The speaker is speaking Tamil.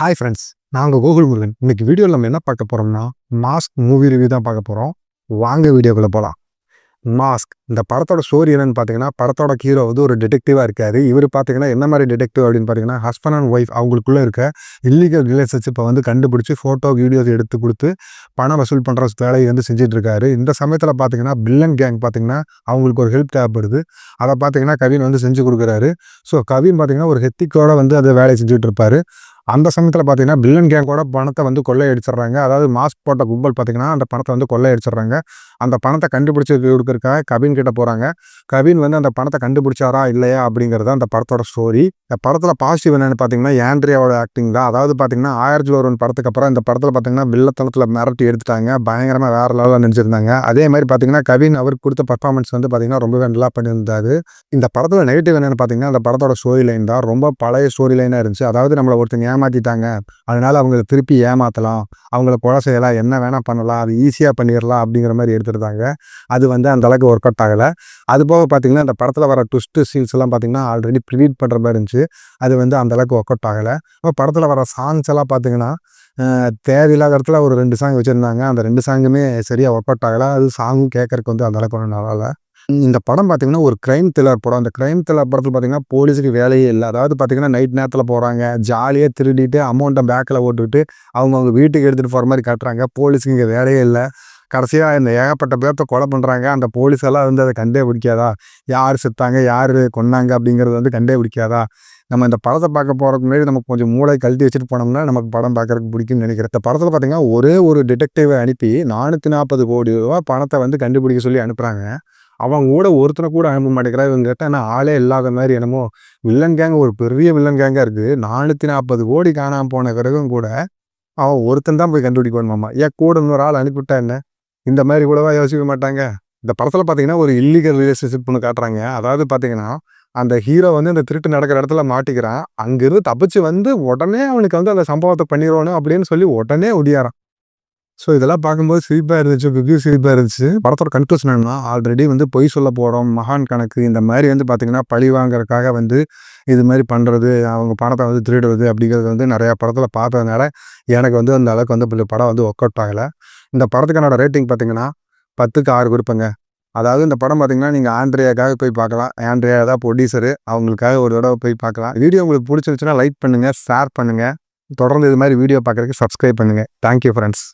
ஹாய் ஃப்ரெண்ட்ஸ், நாங்கள் கோகுல் முருகன். இன்னைக்கு வீடியோவில் நம்ம என்ன பார்க்க போகிறோம்னா, மாஸ்க் மூவி ரிவ்யூ தான் பார்க்க போகிறோம். வாங்க வீடியோக்குள்ளே போகலாம். மாஸ்க் இந்த படத்தோட ஸ்டோரி என்னன்னு பார்த்தீங்கன்னா, படத்தோட ஹீரோ வந்து ஒரு டிடெக்டிவாக இருக்காரு. இவர் பார்த்தீங்கன்னா என்ன மாதிரி டிடெக்டிவ் அப்படின்னு பார்த்தீங்கன்னா, ஹஸ்பண்ட் அண்ட் ஒய்ஃப் அவங்களுக்குள்ளே இருக்க இல்லீகல் ரிலேஷன்ஷிப்பை வந்து கண்டுபிடிச்சி ஃபோட்டோ வீடியோஸ் எடுத்து கொடுத்து பணம் வசூல் பண்ணுற வேலையை வந்து செஞ்சுட்டு இருக்காரு. இந்த சமயத்தில் பார்த்தீங்கன்னா வில்லன் கேங் பார்த்தீங்கன்னா அவங்களுக்கு ஒரு ஹெல்ப் தேவைப்படுது. அதை பார்த்தீங்கன்னா கவின் வந்து செஞ்சு கொடுக்குறாரு. ஸோ கவின் பார்த்தீங்கன்னா ஒரு ஹெத்திக்கோட வந்து அதை வேலையை செஞ்சுட்டு இருப்பாரு. அந்த சமயத்தில் பார்த்தீங்கன்னா வில்லன் கேங்கோட பணத்தை வந்து கொள்ளையடிச்சிடுறாங்க. அதாவது மாஸ்க் போட்ட கும்பல் பார்த்தீங்கன்னா அந்த பணத்தை வந்து கொள்ளையடிச்சிடுறாங்க. அந்த பணத்தை கண்டுபிடிச்சி கொடுக்கறதுக்காக கவின் கிட்ட போகிறாங்க. கவின் வந்து அந்த பணத்தை கண்டுபிடிச்சாரா இல்லையா அப்படிங்கிறது அந்த படத்தோட ஸ்டோரி. இந்த படத்தில் பாசிட்டிவ் என்னென்னு பார்த்தீங்கன்னா ஆண்ட்ரியாவோட ஆக்டிங் தான். அதாவது பார்த்தீங்கன்னா 1001 படத்துக்கு அப்புறம் இந்த படத்தில் பார்த்தீங்கன்னா வில்லத்தனத்தில் மிரட்டி எடுத்துட்டாங்க. பயங்கரமாக வேறு லெவலில் நினச்சிருந்தாங்க. அதே மாதிரி பார்த்தீங்கன்னா கவின் அவருக்கு கொடுத்த பர்ஃபார்மன்ஸ் வந்து பார்த்தீங்கன்னா ரொம்பவே நல்லா பண்ணியிருந்தாரு. இந்த படத்தில் நெகட்டிவ் என்னென்னு பார்த்தீங்கன்னா அந்த படத்தோட ஸ்டோரி லைன் தான் ரொம்ப பழைய ஸ்டோரி லைனாக இருந்துச்சு. அதாவது நம்மளை ஒருத்தங்க ஏமாற்றிட்டாங்க, அதனால அவங்களை திருப்பி ஏமாற்றலாம், அவங்கள கொலை செய்யலாம், என்ன வேணால் பண்ணலாம், அது ஈஸியாக பண்ணிடலாம் அப்படிங்கிற மாதிரி எடுத்துருந்தாங்க. அது வந்து அந்த அளவுக்கு ஒர்க் அவுட் ஆகலை. அது போக பார்த்தீங்கன்னா இந்த படத்தில் வர ட்விஸ்ட்டு சீன்ஸ் எல்லாம் பார்த்தீங்கன்னா ஆல்ரெடி ப்ரிடிக்ட் பண்ணுற மாதிரி இருந்துச்சு. அது வந்து அந்த அளவுக்கு ஒர்க் அவுட் ஆகலை. இப்போ படத்தில் வர சாங்ஸ் எல்லாம் பார்த்தீங்கன்னா தேவையில்லாத இடத்துல ஒரு 2 சாங் வச்சுருந்தாங்க. அந்த 2 சாங்குமே சரியாக ஒர்க் அவுட் ஆகலை. அது சாங்கும் கேட்கறதுக்கு வந்து அந்த அளவுக்கு ஒன்றும் நல்லா இல்லை. இந்த படம் பார்த்தீங்கன்னா ஒரு கிரைம் த்ரில்லர் படம். அந்த கிரைம் த்ரில்லர் படத்தில் பார்த்தீங்கன்னா போலீஸுக்கு வேலையே இல்லை. அதாவது பார்த்தீங்கன்னா நைட் நேரத்தில் போகிறாங்க, ஜாலியாக திருடிட்டு அமௌண்ட்டை பேக்கில் போட்டுவிட்டு அவங்க வீட்டுக்கு எடுத்துகிட்டு போகிற மாதிரி காட்டுறாங்க. போலீஸுக்கு இங்கே வேலையே இல்லை. கடைசியாக இந்த ஏகப்பட்ட பேர்த்த கொலை பண்ணுறாங்க. அந்த போலீஸெல்லாம் வந்து அதை கண்டே பிடிக்காதா, யார் செத்தாங்க யார் கொன்னாங்க அப்படிங்கிறது வந்து கண்டே பிடிக்காதா. நம்ம இந்த படத்தை பார்க்க போகிறதுக்கு முன்னாடி நமக்கு கொஞ்சம் மூளை கழட்டி வச்சுட்டு போனோம்னா நமக்கு படம் பார்க்குறதுக்கு பிடிக்கும்னு நினைக்கிறேன். இந்த படத்தில் பார்த்தீங்கன்னா ஒரே ஒரு டிடெக்டிவை அனுப்பி 440 கோடி ரூபா பணத்தை வந்து கண்டுபிடிக்க சொல்லி அனுப்புகிறாங்க. அவங்க கூட ஒருத்தனை கூட அனுப்ப மாட்டேங்கிறா. இவங்க கிட்ட என்ன ஆளே இல்லாத மாதிரி என்னமோ வில்லன் கேங் ஒரு பெரிய வில்லன் கேங்காக இருக்குது. 440 கோடி காணாமல் போன பிறகும் கூட அவன் ஒருத்தன் தான் போய் கண்டுபிடிக்கணுமாமா. ஏன் கூட இன்னொரு ஆள் அனுப்பிவிட்டா என்ன? இந்த மாதிரி கூடவா யோசிக்க மாட்டாங்க? இந்த படத்தில் பார்த்தீங்கன்னா ஒரு இல்லீகல் ரிலேஷன்ஷிப் ஒன்று காட்டுறாங்க. அதாவது பார்த்தீங்கன்னா அந்த ஹீரோ வந்து அந்த திருட்டு நடக்கிற இடத்துல மாட்டிக்கிறான். அங்கிருந்து தப்பிச்சு வந்து உடனே அவனுக்கு வந்து அந்த சம்பவத்தை பண்ணிடணும் அப்படின்னு சொல்லி உடனே ஒடியாரான். ஸோ இதெல்லாம் பார்க்கும்போது சிரிப்பாக இருந்துச்சு, ரிவ்யூ சிரிப்பாக இருந்துச்சு. படத்தோட கன்க்ளூஷன் என்னன்னா, ஆல்ரெடி வந்து பொய் சொல்ல போகிறோம், மகான் கணக்கு இந்த மாதிரி வந்து பார்த்திங்கன்னா பழி வாங்குறதுக்காக வந்து இது மாதிரி பண்ணுறது, அவங்க பணத்தை வந்து திருடுறது அப்படிங்கிறது வந்து நிறையா படத்தில் பார்த்ததுனால எனக்கு வந்து அந்த அளவுக்கு வந்து படம் வந்து ஒர்க் அவுட் ஆகலை. இந்த படத்துக்கான ரேட்டிங் பார்த்திங்கன்னா 10க்கு 6 கொடுப்பேங்க. அதாவது இந்த படம் பார்த்திங்கன்னா நீங்கள் ஆண்ட்ரியாக்காக போய் பார்க்கலாம். ஆண்ட்ரியா தான் ப்ரொடியூசரு, அவங்களுக்காக ஒரு தடவை போய் பார்க்கலாம். வீடியோ உங்களுக்கு பிடிச்சிருந்துச்சுன்னா லைக் பண்ணுங்கள், ஷேர் பண்ணுங்கள். தொடர்ந்து இது மாதிரி வீடியோ பார்க்குறதுக்கு சப்ஸ்கிரைப் பண்ணுங்கள். Thank you friends.